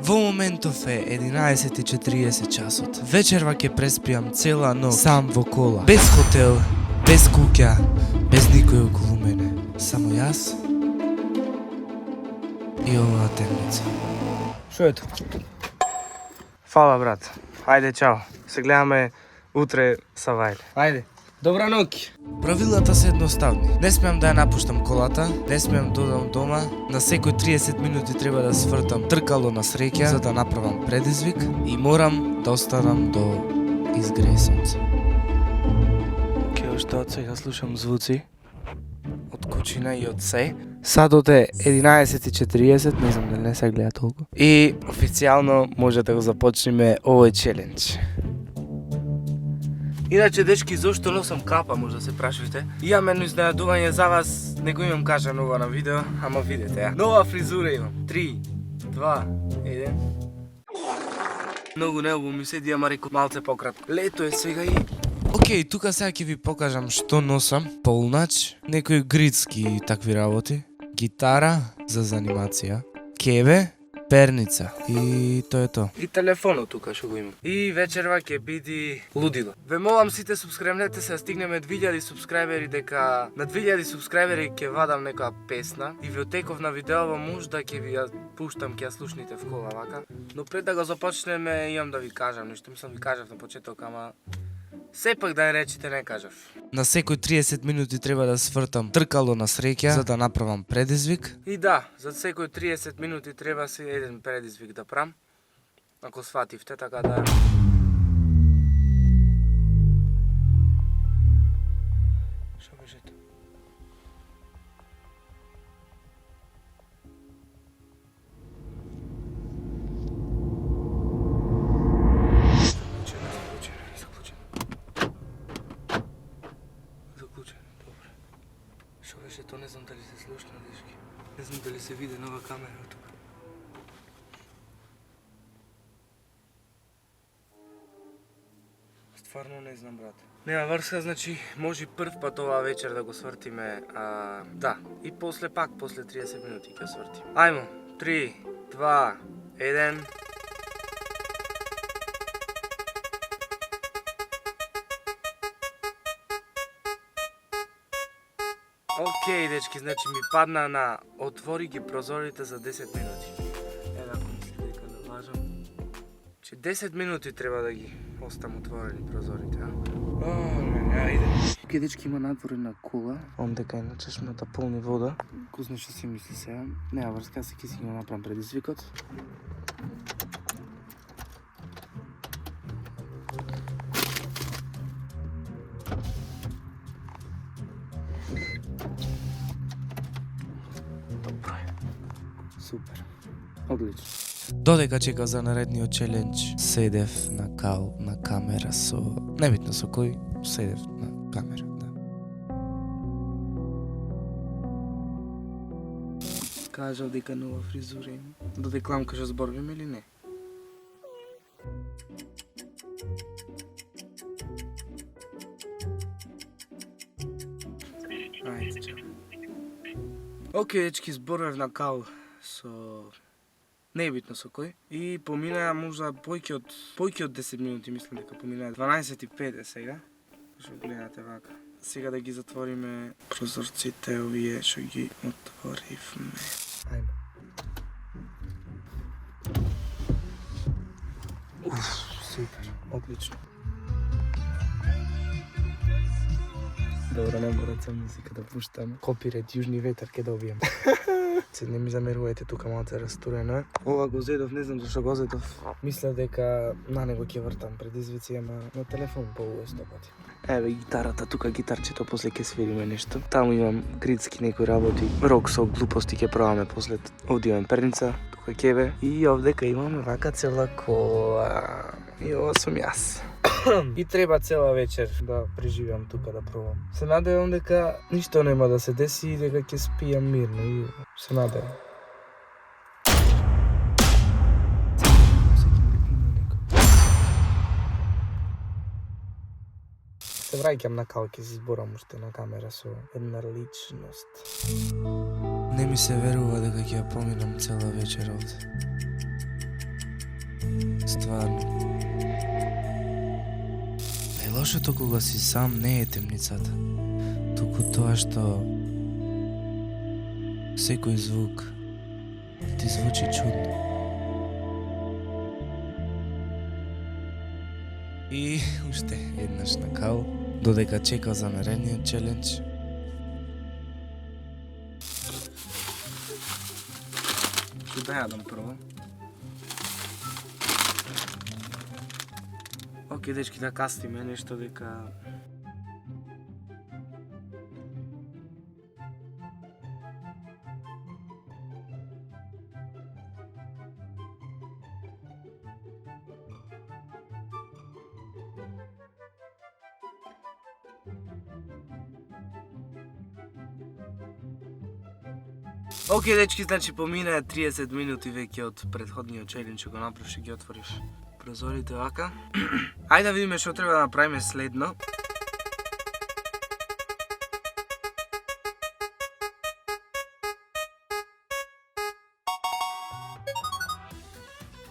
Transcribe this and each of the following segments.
Во моментов е 11:40 часот. Вечерва ќе преспијам цела ноќ сам во кола, без хотел, без куќа, без никој околу мене. Само јас и оваа темница. Шо е тоа? Фала, брат. Ајде, чао. Се гледаме утре са Вајле. Ајде. Добра ноќ. Правилата се едноставни. Не смеам да ја напуштам колата, не смеам да одам дома, на секој 30 минути треба да свртам тркало на среќа за да направам предизвик и морам да останам до изгрее сонце. Ке уште од сега слушам звуци од кучина и од се. Садот е 11:40, не знам дали не се гледа толку. И официјално може да го започнеме овој челендж. Иначе, дечки, зошто носам капа, може да се прашувате. Имам едно изненадување за вас, не го имам кажано ова на видео, ама видете ја. Нова фризура имам. 3, 2, 1. Многу неубаво ми седи, ама реко малце пократко. Лето е сега и... Океј, тука сега ќе ви покажам што носам. Полнач, некои грицки и такви работи. Гитара за занимација. Кебе, перница и тоа е тоа. И телефонот тука што го имам. И вечерва ќе биде лудило. Ве молам сите субскрибнете се да стигнеме 2000 субскрајбери, дека на 2000 субскрајбери ќе вадам некоја песна и во теков на видеово можда ќе ви ја пуштам, ќе ја слушните в кола вака. Но пред да го започнеме имам да ви кажам нешто, мислам ви кажав на почеток, ама сепак да ја речите не кажав. На секој 30 минути треба да свртам тркало на среќа за да направам предизвик. И да, за секој 30 минути треба се еден предизвик да прам. Ако свативте, така да... Шо беше тоа? Тоа не знам дали се слушна, дечки. Не знам дали се види нова камера тука. Стварно не знам, брат. Нема врска, значи може прв пат оваа вечер да го свртиме, да. И после пак, после 30 минути ќе свртим. Ајмо, 3, 2, 1... Океј, дечки, значи ми падна на отвори ги прозорите за 10 минути. Еве, ако мисли дека да лажам. Че 10 минути треба да ги остам отворени прозорите, а? Ајде. Океј, дечки, има надворена кула. Ом дека е на чешмата полни вода. Ко знае што си мисли сега? Нема врска, се ќе си го направам предизвикот. Супер. Одлично. Додека чекав за наредниот челендж, седев на кал на камера со... Небитно со кој, седев на камера, да. Кажав дека нова фризура има. Да декламка што зборуваме или не? Ајде, чао. Океј, дечки, зборував на кал со... Небитно со кој. И поминаа можда појќе од 10 минути, мислам дека поминаа 12:05 сега. Што гледате вака. Сега да ги затвориме прозорците овие што ги отворивме. Ајде. Супер, одлично. Добро, не мора цел музика да пуштам. Копирет Јужни ветар ке добијам. Се не ми замерувајте тука малце растурено е. Ова го зедов, не знам зашто го зедов. Мисля дека на него ќе вртам предизвици, ама на телефон по-уесто пати. Еве гитарата, тука гитарчето, после ќе свириме нешто. Таму имам грицки некои работи. Рок со глупости ќе праваме после. Овде имам перница, тука кебе. И овдека имаме вака цела кола. И ова сум јас. И треба цела вечер да преживам тука да пробам. Се надевам дека ништо нема да се деси и дека ќе спијам мирно и се надевам. Се враќам на кал, ќе се зборам уште на камера со една личност. Не ми се верува дека ќе ја поминам цела вечер овде. Стварно. Најлошото кога си сам не е темницата, туку тоа што секој звук ти звучи чудно. И уште еднаш на кал, додека чекав за наредниот челендж. Што да јадам прво? Океј, дечки, да кастиме нешто дека... Океј, дечки, значи поминаа 30 минути веќе од претходниот челендж што го направиш и ги отвориш прозорите вака. Ајде да видиме што треба да направиме следно.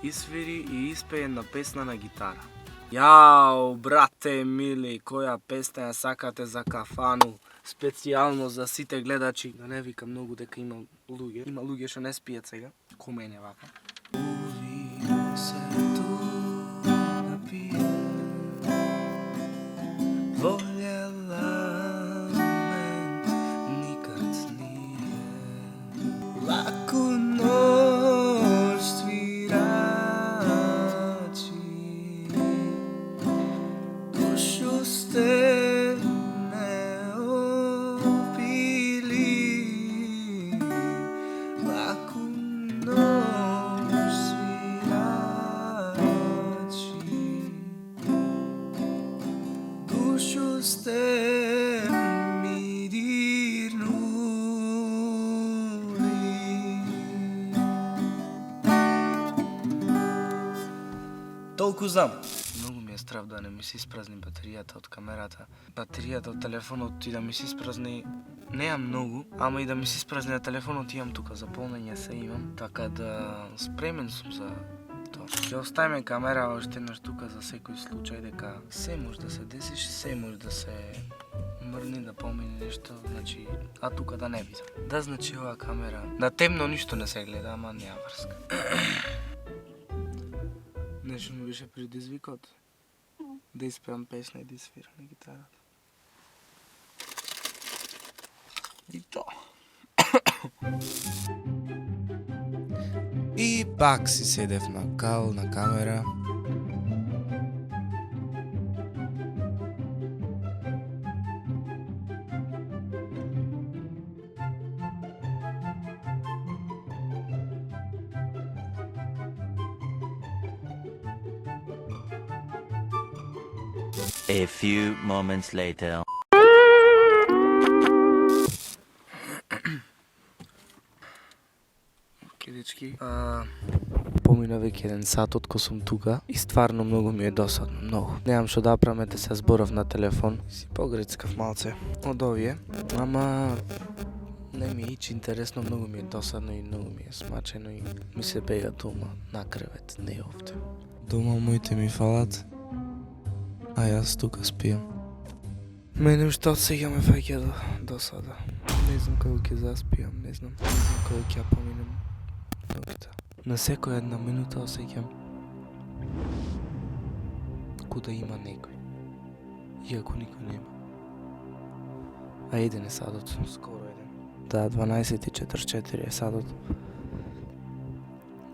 Isвири и испее една песна на гитара. Јао, брате мили, која песна ја сакате за кафану? Специјално за сите гледачи, да не викам многу дека има луѓе што не спијат сега, ко мене вака. Увидам се ту да пие, волела мен никад nije. Лаку нож свирачи, душу сте толку знам. Многу ми е страв да не ми се испразни батеријата од камерата. Батеријата од телефонот и да ми се испразни неам многу, ама и да ми се испразни на телефонот имам тука за полнење се имам, така да спремен сум за тоа. Ќе оставиме камера уште еднаш тука за секој случај дека се може да се деси, се може да се мрни, да помине нешто, значи, а тука да не видам. Да, значи оваа камера, на темно ништо не се гледа, ама неа врска. Нешто ми беше предизвикот да испеам песна и да свирам на гитарата. И тоа. И пак си седев на кал, на камера. A few moments later. Океј, дечки, помина веќе еден сат откако сум тука и стварно многу ми е досадно, многу. Немам што да правам, ете се зборав на телефон, си погрецкав малце од овие, ама не ми ич интересно, многу ми е досадно и многу ми е смачено и ми се бега дома на кревет, не овде. Дома моите ми фалат, а јас тука спијам. Мене што сега ме фаќа досада. Не знам како ќе заспијам, не знам како ќе ја поминам ноќта. На секоја една минута осеќам куда има некој, иако никој нема. А еден е садот, скоро еден. Да, 12:44 е садот.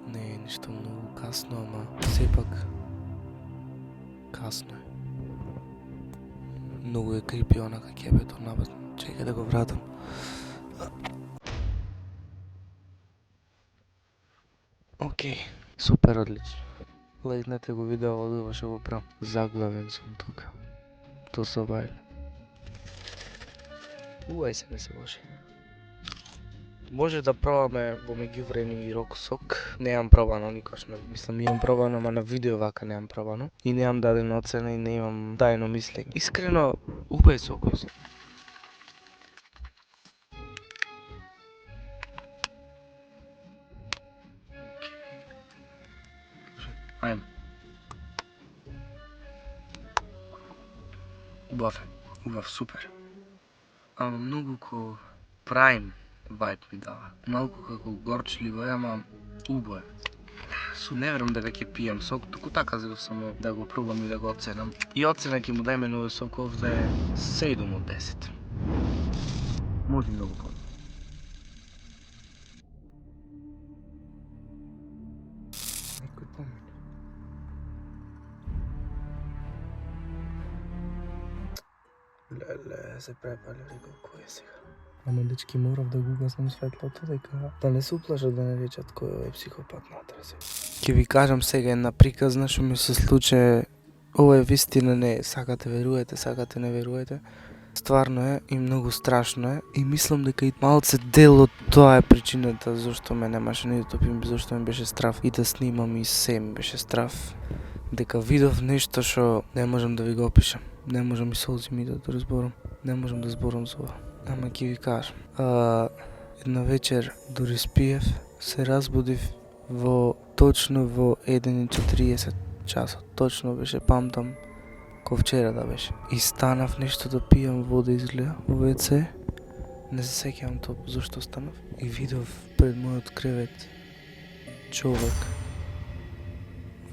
Не е ништо многу касно, ама сепак касно е. Многу е крипи онака кебето напад. Чекај да го вратам. Океј, супер, одлично. Лајкнете го видео од што го правам. Заглавен сум тука. То со бајле. Ај се не се лоши. Може да пробаме во меѓувреме и роксок. Неам пробано никош, мислам имам пробано, ама на видео вака неам пробано. И неам дадена оцена и не имам тајно мислење. Искрено, убај сокој се. Ајме. Убав, супер. Ама многу ко Prime vibe ми дава. Малку како горчливо е, ама убаво е. Не верам дека ќе пијам сок, туку така за само да го пробам и да го оценам. И оцена ќе му дајме на овој сок овде 7 од 10. Може многу по. Некој помин. Леле, се препали рекол кој е сега. Ама дечки морав да го угаснам светлото дека да не се уплашат да не речат кој е психопат натре сега. Ќе ви кажам сега една приказна што ми се случи. Ова е вистина, не сакате верувате, сакате не верувате. Стварно е и многу страшно е и мислам дека и малце дел од тоа е причината зашто ме немаше ни да топим, зашто ми беше страв и да снимам и се ми беше страв. Дека видов нешто што не можам да ви го опишам. Не можам и солзи ми да разборам. Не можам да зборам за ова. Ама ќе ви кажам. Една вечер дури спиев, се разбудив точно во 1:40 часот. Точно беше, памтам, ко вчера да беше. И станав нешто да пијам вода изгледа во WC. Не се сеќавам тоа зашто станав. И видов пред мојот кревет човек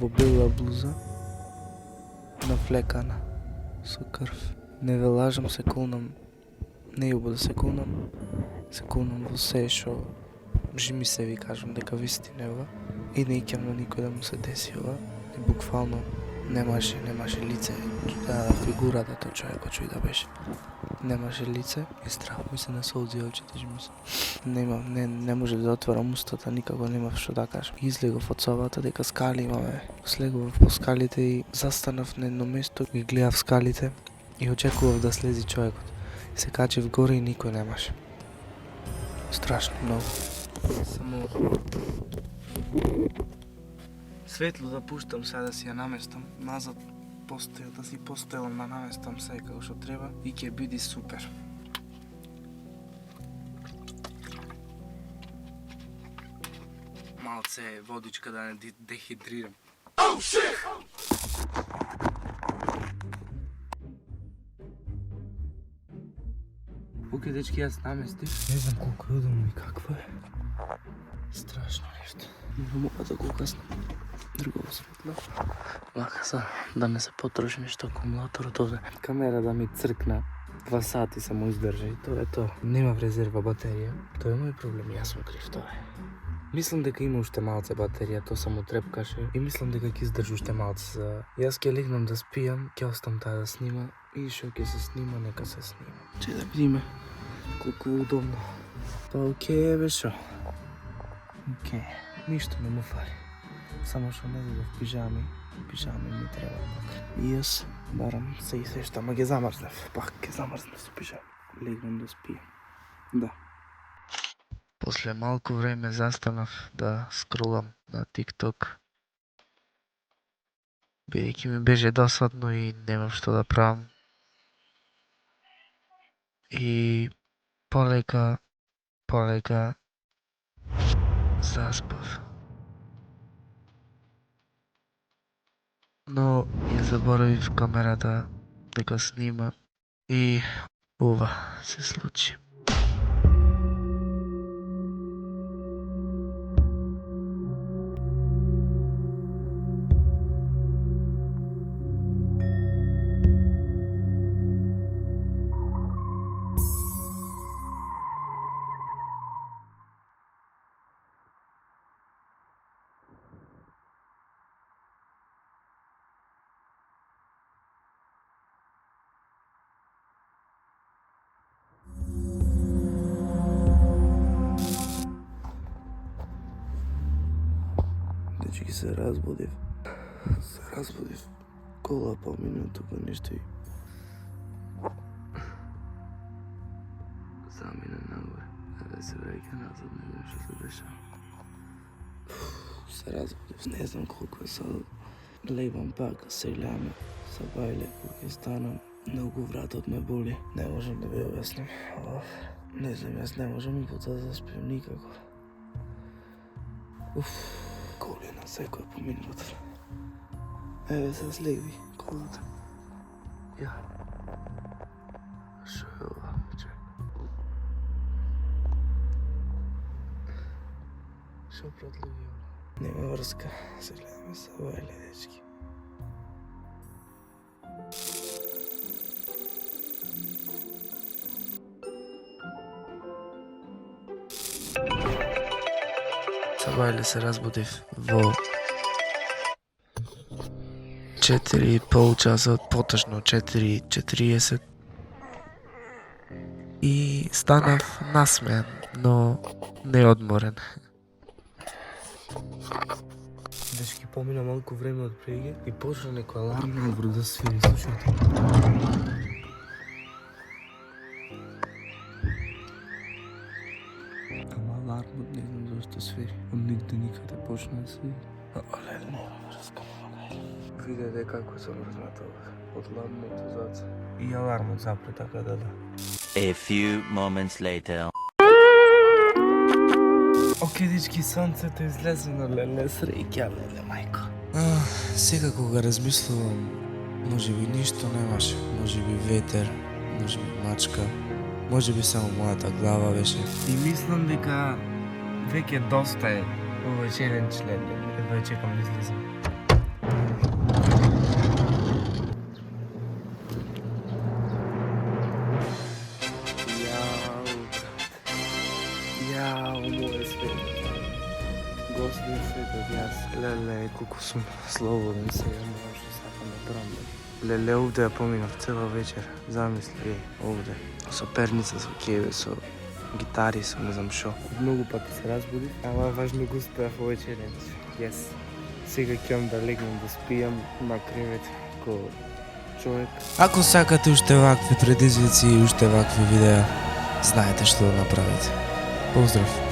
во бела блуза, нафлекана со крв. Не ве лажам, се колнам. Не јубо да се колнам во се што ми се ви кажам дека вистина е ова и не икам на никој да му се деси ова. И буквално немаше лице, фигурата тој човекот што и да беше. Немаше лице и страх ми се на солзи очите ми се. Не може да отворам устата, никако немав што да кажам. Излегов од собата дека скали имаме. Слегував по скалите и застанав на едно место и гледав скалите и очекував да слези човекот. И се качив горе и никој немаше. Страшно многу. Само светло да пуштам сега да си ја наместам назад постојат, да си постојам да наместам сега како што треба и ќе биде супер. Малце водичка да не дехидрирам. Oh shit! Океј, дечки, јас наместив. Не знам колко е удобно и какво е. Страшно нешто. Мора да го угаснам. Друго светло. Вака са, да не се потроши нешто акумулаторот овде. Камера да ми цркна. 2 сати само издржа и тоа е тоа. Нема резерва батерија. Тоа е мој проблем, јас сум крив, тоа е. Мислам дека има уште малце батерија, тоа само трепкаше и мислам дека ќе издржи уште малце за... Јас ќе легнам да спијам, ќе оставам таа да снима и што ќе се снима, нека се снима. Че да видиме колку е удобно. Па окей бе шо. Окей, ништо не му фали. Само што не дадов пижами. Пижами ми треба пак. И јас барам се и се што, ама ги замрзнев. Пак ги замрзнев со пижами. Легнам да спијам. Да. После малку време застанав да скролам на TikTok. Бидејќи ми беше досадно и немам што да правам. И полека заспав. Но ја заборавив камерата дека снима и ова се случи. Дечки, се разбудив. Кола помина тука нешто и... замина нагоре. Да се враќа назад, не знам што се дешава. Се разбудив, не знам колку е сад. Легвам пак, се гледаме. Са бајле, кога ќе станам. Многу вратот ме боли. Не можам да ви објасним. Не знам, јас не можам и потоа да заспиам никако. Коли на секој поминуват. Еве се слеви колата. Ја. Шо е ова? Чекай. Шо продлови ова? Нема врска. Се гледаме се вајле, дечки. Вајле се разбудив во 4,5 часот, поточно 4:40 и станав насмеан, но не одморен. Дечки, помина малку време од преге и почна некој аларм надвор да свири, слушате. Ама алармот не знам зашто свири. Он нигде никаде почна да свири. Але не раскамувам. Видете како сум разматал од ламното заца. И алармот запре, така да. A few moments later. Океј, дечки, сонцето излезе на леле, среќа, леле, мајко. Сега кога размислувам, може би ништо немаше, може би ветер, може би мачка, може би само мојата глава беше. И мислам дека веќе доста е овој челендж, леле, едва чекам да излезам. Јао, моје свет. Господин светот, јас. Леле, колку сум слободен сега, можам што сакам да правам. Леле, овде ја поминав цела вечер. Замисли, овде. Со перница, со кебе, со гитари, со не знам шо. Многу пати се разбудив, ама важно го успеав овој челендж. Јес. Сега ќе да легнем да спијам на кревет ко човек. Ако сакате уште вакви предизвици и уште вакви видеа, знаете што да направите. Поздрав!